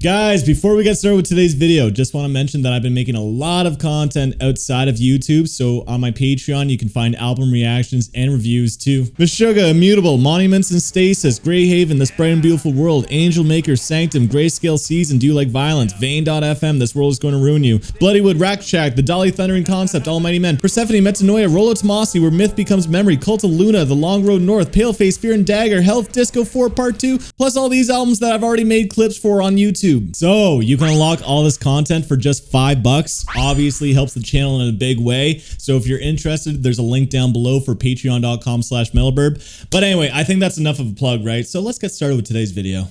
Guys, before we get started with today's video, just want to mention that I've been making a lot of content outside of YouTube. So on my Patreon, you can find album reactions and reviews too. Meshuggah, Immutable, Monuments and Stasis, Greyhaven, This Bright and Beautiful World, Angel Maker, Sanctum, Grayscale Season, Do You Like Violence, Vane.fm, This World Is Going to Ruin You, Bloodywood, Rack Shack, The Dolly Thundering Concept, Almighty Men, Persephone, Metanoia, Rolo Tomasi, Where Myth Becomes Memory, Cult of Luna, The Long Road North, Paleface, Fear and Dagger, Health Disco 4 Part 2, plus all these albums that I've already made clips for on YouTube. So you can unlock all this content for just $5. Obviously helps the channel in a big way. So if you're interested, there's a link down below for patreon.com/metalburb. But anyway, I think that's enough of a plug, right? So let's get started with today's video.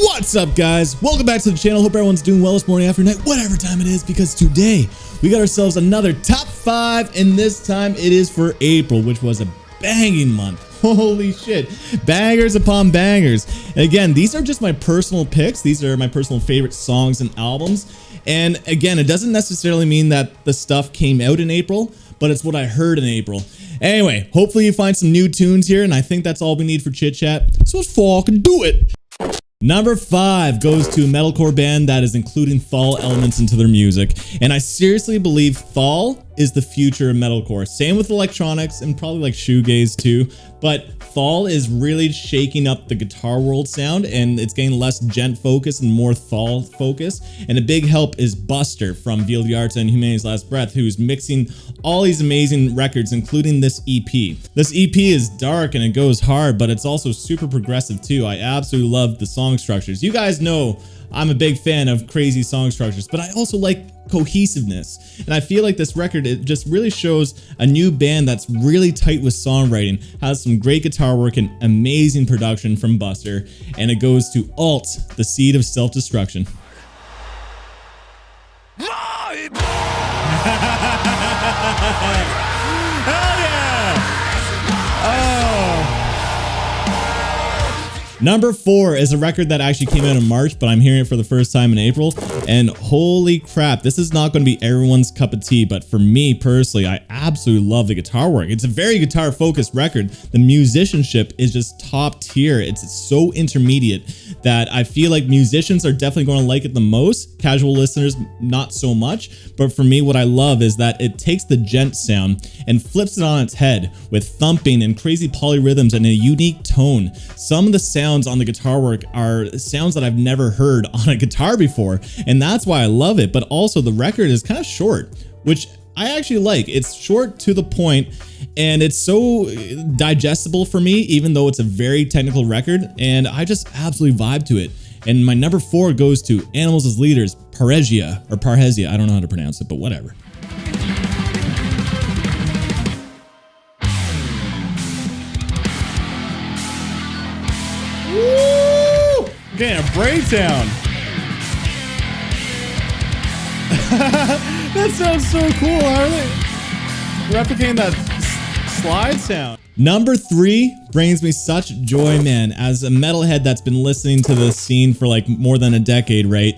What's up, guys? Welcome back to the channel. Hope everyone's doing well this morning, afternoon, night, whatever time it is, because today we got ourselves another top 5, and this time it is for April, which was a banging month. Holy shit, bangers upon bangers. And again, these are just my personal picks. These are my personal favorite songs and albums. And again, it doesn't necessarily mean that the stuff came out in April, but it's what I heard in April. Anyway, hopefully you find some new tunes here, and I think that's all we need for chit chat. So let's fucking do it. Number 5 goes to a metalcore band that is including Thal elements into their music. And I seriously believe Thal is the future of metalcore. Same with electronics and probably like shoegaze too. But Thal is really shaking up the guitar world sound, and it's getting less gent focus and more Thal focus. And a big help is Buster from Vildhjarta and Humanity's Last Breath, who's mixing all these amazing records, including this EP. This EP is dark and it goes hard, but it's also super progressive too. I absolutely love the song structures. You guys know I'm a big fan of crazy song structures, but I also like cohesiveness. And I feel like this record, it just really shows a new band that's really tight with songwriting, has some great guitar work and amazing production from Buster, and it goes to Alt, The Seed of Self-Destruction. Hell yeah! Oh! Number 4 is a record that actually came out in March, but I'm hearing it for the first time in April, and holy crap, this is not going to be everyone's cup of tea, but for me personally, I absolutely love the guitar work. It's a very guitar focused record. The musicianship is just top tier. It's so intermediate that I feel like musicians are definitely going to like it the most. Casual listeners, not so much. But for me, what I love is that it takes the gent sound and flips it on its head with thumping and crazy polyrhythms and a unique tone. Some of the sounds on the guitar work are sounds that I've never heard on a guitar before, and that's why I love it. But also the record is kind of short, which I actually like. It's short to the point, and it's so digestible for me, even though it's a very technical record, and I just absolutely vibe to it. And my number 4 goes to Animals as Leaders, Parhesia, or Parhesia. I don't know how to pronounce it, but whatever. Woo! Getting a breakdown. That sounds so cool, Harley. Replicating that slide sound. Number 3 brings me such joy, man. As a metalhead that's been listening to the scene for like more than a decade, right?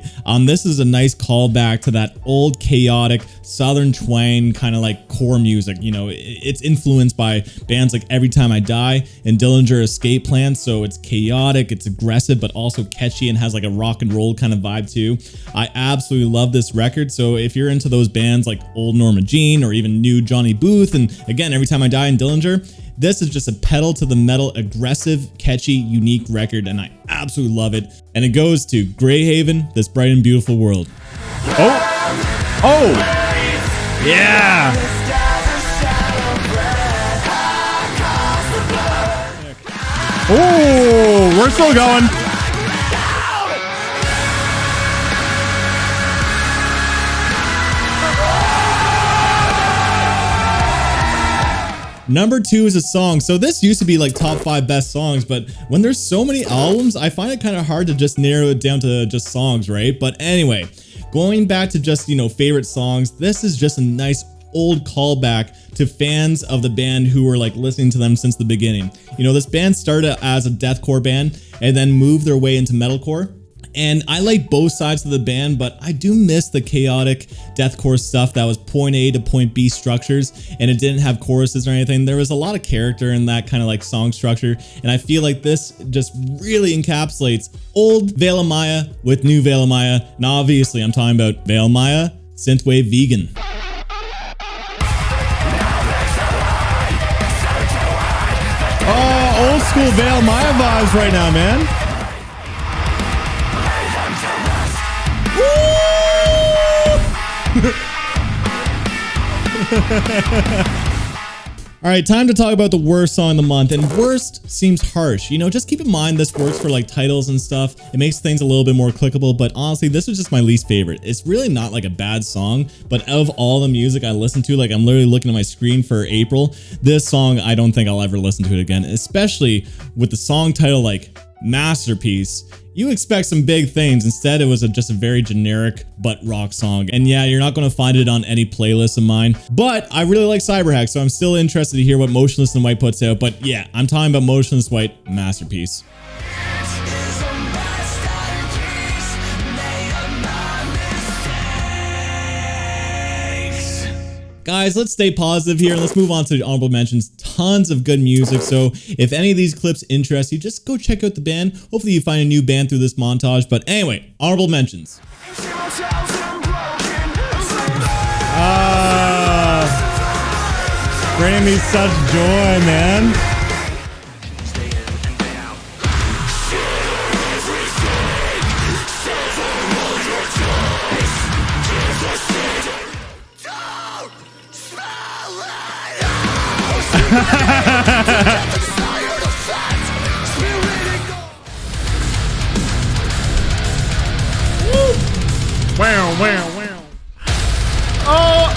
This is a nice callback to that old chaotic southern twang kind of like core music. You know, it's influenced by bands like Every Time I Die and Dillinger Escape Plan. So it's chaotic, it's aggressive, but also catchy and has like a rock and roll kind of vibe too. I absolutely love this record. So if you're into those bands like old Norma Jean or even new Johnny Booth, and again, Every Time I Die and Dillinger, this is just a pedal to the metal, aggressive, catchy, unique record, and I absolutely love it. And it goes to Greyhaven, This Bright and Beautiful World. Oh! Oh! Yeah! Oh! We're still going. Number 2 is a song. So this used to be like top 5 best songs, but when there's so many albums, I find it kind of hard to just narrow it down to just songs, right? But anyway, going back to just, you know, favorite songs, this is just a nice old callback to fans of the band who were like listening to them since the beginning. You know, this band started as a deathcore band and then moved their way into metalcore. And I like both sides of the band, but I do miss the chaotic deathcore stuff that was point A to point B structures, and it didn't have choruses or anything. There was a lot of character in that kind of like song structure, and I feel like this just really encapsulates old Veil Maya with new Veil Maya. And obviously I'm talking about Veil Maya Synthwave Vegan. Oh, old school Veil Maya vibes right now, man. All right, time to talk about the worst song of the month, and worst seems harsh. You know, just keep in mind this works for like titles and stuff. It makes things a little bit more clickable, but honestly, this was just my least favorite. It's really not like a bad song, but out of all the music I listen to, like I'm literally looking at my screen for April, this song, I don't think I'll ever listen to it again, especially with the song title like Masterpiece. You expect some big things. Instead, it was just a very generic butt rock song. And yeah, you're not going to find it on any playlist of mine, but I really like Cyberhack, so I'm still interested to hear what Motionless in White puts out. But yeah, I'm talking about Motionless in White Masterpiece. Guys, let's stay positive here and let's move on to the honorable mentions. Tons of good music, so if any of these clips interest you, just go check out the band. Hopefully you find a new band through this montage. But anyway, honorable mentions. Bringing me such joy, man. Wow, wow, wow. Oh!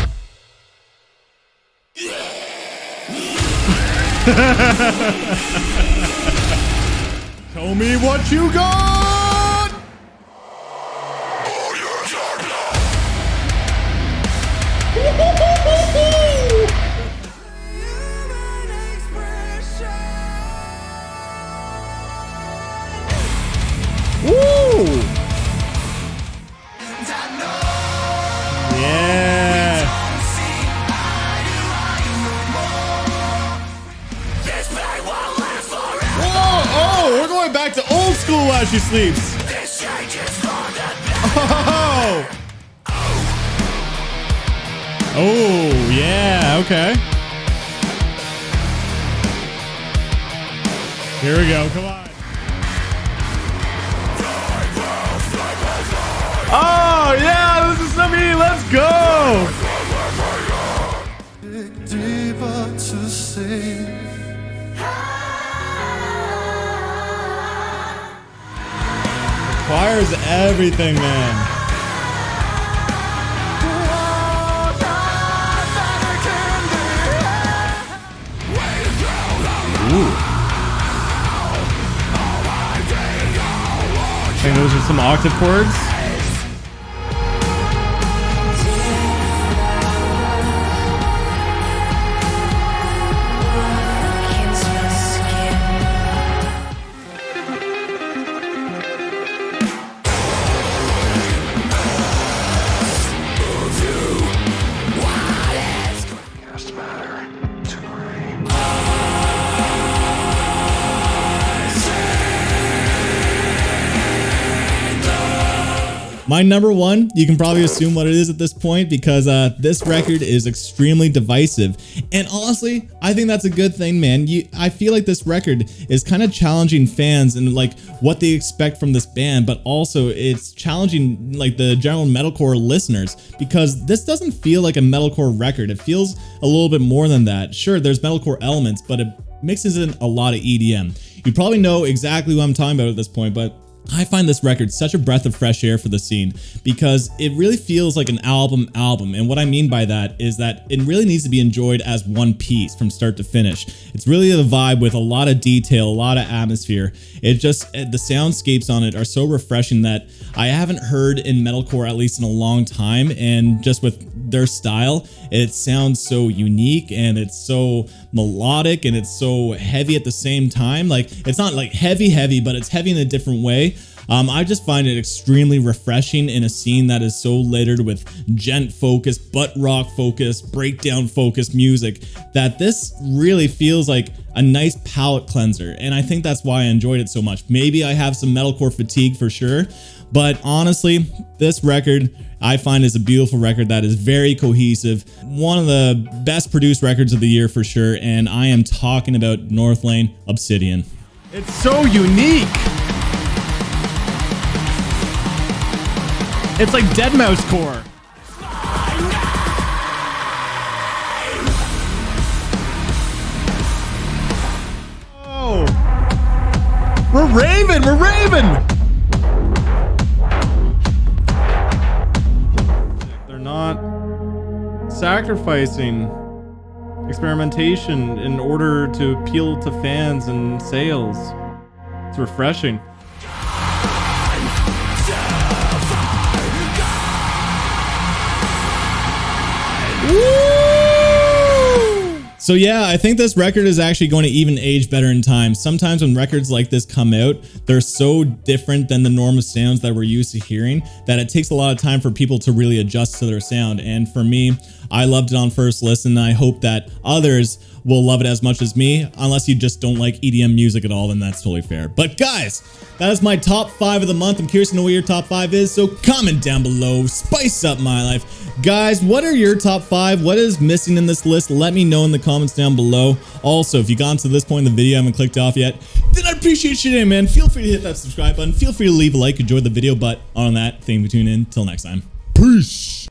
Tell me what you got! Woo! Yeah. Whoa! Oh, we're going back to old school while she sleeps. Oh! Oh, yeah, okay. Here we go, come on. Oh, yeah, this is me, let's go! Deeper to see. Choir's everything, man. Ooh. I think those are some octave chords. My number one, you can probably assume what it is at this point because this record is extremely divisive. And honestly, I think that's a good thing, man. I feel like this record is kind of challenging fans and like what they expect from this band, but also it's challenging like the general metalcore listeners because this doesn't feel like a metalcore record. It feels a little bit more than that. Sure, there's metalcore elements, but it mixes in a lot of EDM. You probably know exactly what I'm talking about at this point, but I find this record such a breath of fresh air for the scene because it really feels like an album. And what I mean by that is that it really needs to be enjoyed as one piece from start to finish. It's really a vibe with a lot of detail, a lot of atmosphere. It just, the soundscapes on it are so refreshing that I haven't heard in metalcore, at least in a long time. And just with their style, it sounds so unique and it's so melodic and it's so heavy at the same time. Like it's not like heavy, but it's heavy in a different way. I just find it extremely refreshing in a scene that is so littered with gent focused, butt rock focused, breakdown focused music, that this really feels like a nice palate cleanser. And I think that's why I enjoyed it so much. Maybe I have some metalcore fatigue for sure, but honestly, this record I find is a beautiful record that is very cohesive. One of the best produced records of the year for sure. And I am talking about Northlane Obsidian. It's so unique. It's like Deadmau5 core. Oh, we're raving. We're raving. They're not sacrificing experimentation in order to appeal to fans and sales. It's refreshing. So yeah, I think this record is actually going to even age better in time. Sometimes when records like this come out, they're so different than the normal sounds that we're used to hearing that it takes a lot of time for people to really adjust to their sound. And for me, I loved it on first listen. And I hope that others will love it as much as me. Unless you just don't like EDM music at all, then that's totally fair. But guys, that is my top 5 of the month. I'm curious to know what your top 5 is, so comment down below, spice up my life. Guys, what are your top 5? What is missing in this list? Let me know in the comments down below. Also, if you got to this point in the video and haven't clicked off yet, then I appreciate you today, man. Feel free to hit that subscribe button. Feel free to leave a like, enjoy the video, but on that, thank you for tuning in. Till next time. Peace.